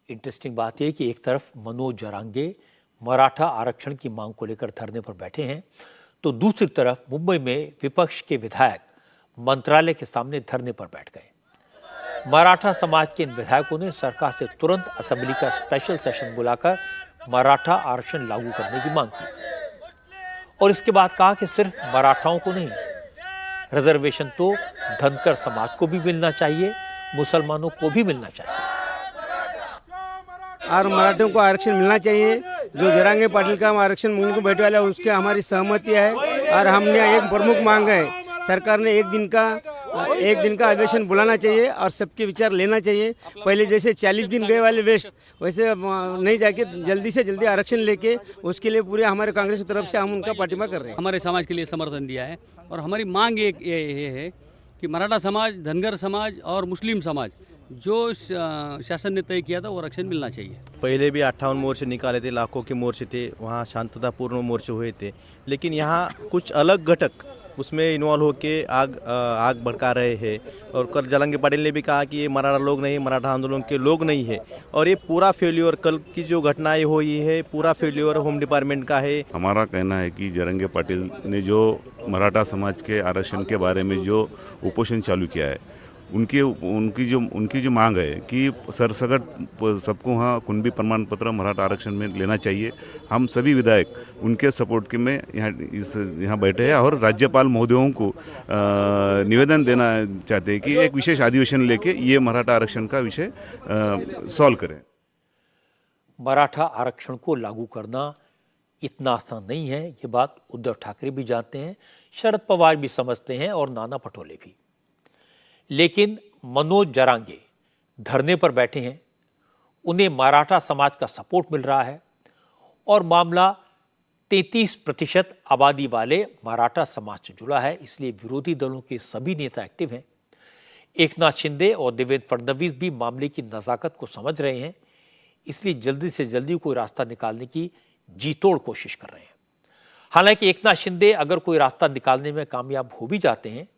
Interesting बात यह कि एक तरफ मनोज जरांगे मराठा आरक्षण की मांग को लेकर धरने पर बैठे हैं, तो दूसरी तरफ मुंबई में विपक्ष के विधायक मंत्रालय के सामने धरने पर बैठ गए। मराठा समाज के इन विधायकों ने सरकार से तुरंत असेंबली का स्पेशल सेशन बुलाकर मराठा आरक्षण लागू करने की मांग की और इसके बाद कहा कि सिर्फ मराठाओं को नहीं, रिजर्वेशन तो धनकर समाज को भी मिलना चाहिए, मुसलमानों को भी मिलना चाहिए और मराठियों को आरक्षण मिलना चाहिए। जो जरांगे पाटिल का आरक्षण मांगने को बैठे वाला है उसके हमारी सहमति है और हमने एक प्रमुख मांग है, सरकार ने एक दिन का अधिवेशन बुलाना चाहिए और सबके विचार लेना चाहिए। पहले जैसे 40 दिन गए वाले वेस्ट वैसे नहीं जाके जल्दी से जल्दी आरक्षण लेके उसके लिए पूरे हमारे कांग्रेस की तरफ से हम उनका पार्टिमा कर रहे हैं। हमारे समाज के लिए समर्थन दिया है और हमारी मांग एक ये है कि मराठा समाज, धनगर समाज और मुस्लिम समाज जो शासन ने तय किया था वो आरक्षण मिलना चाहिए। पहले भी 58 मोर्चे निकाले थे, लाखों के मोर्चे थे, वहाँ शांततापूर्ण मोर्चे हुए थे, लेकिन यहाँ कुछ अलग घटक उसमें इन्वॉल्व होके आग भड़का रहे हैं। और कल जरांगे पाटिल ने भी कहा कि ये मराठा लोग नहीं, मराठा आंदोलन के लोग नहीं है और ये पूरा फेल्योर, कल की जो घटनाएं हुई है पूरा फेल्योर होम डिपार्टमेंट का है। हमारा कहना है कि जरांगे पाटिल ने जो मराठा समाज के आरक्षण के बारे में जो उपोषण चालू किया है, उनकी जो मांग है कि सरसगट सबको वहाँ कुणबी प्रमाण पत्र मराठा आरक्षण में लेना चाहिए। हम सभी विधायक उनके सपोर्ट के में यहाँ बैठे हैं और राज्यपाल महोदयों को निवेदन देना चाहते हैं कि एक विशेष अधिवेशन लेके ये मराठा आरक्षण का विषय सॉल्व करें। मराठा आरक्षण को लागू करना इतना आसान नहीं है, ये बात उद्धव ठाकरे भी जानते हैं, शरद पवार भी समझते हैं और नाना पटोले भी। लेकिन मनोज जरांगे धरने पर बैठे हैं, उन्हें मराठा समाज का सपोर्ट मिल रहा है और मामला 33% आबादी वाले मराठा समाज से जुड़ा है, इसलिए विरोधी दलों के सभी नेता एक्टिव हैं। एकनाथ शिंदे और देवेंद्र फडणवीस भी मामले की नज़ाकत को समझ रहे हैं, इसलिए जल्दी से जल्दी कोई रास्ता निकालने की जी तोड़ कोशिश कर रहे हैं। हालांकि एकनाथ शिंदे अगर कोई रास्ता निकालने में कामयाब हो भी जाते हैं,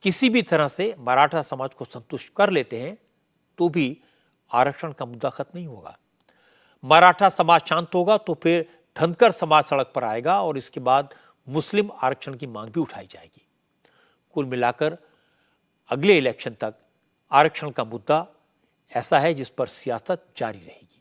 किसी भी तरह से मराठा समाज को संतुष्ट कर लेते हैं, तो भी आरक्षण का मुद्दा खत्म नहीं होगा। मराठा समाज शांत होगा तो फिर धनकर समाज सड़क पर आएगा और इसके बाद मुस्लिम आरक्षण की मांग भी उठाई जाएगी। कुल मिलाकर अगले इलेक्शन तक आरक्षण का मुद्दा ऐसा है जिस पर सियासत जारी रहेगी।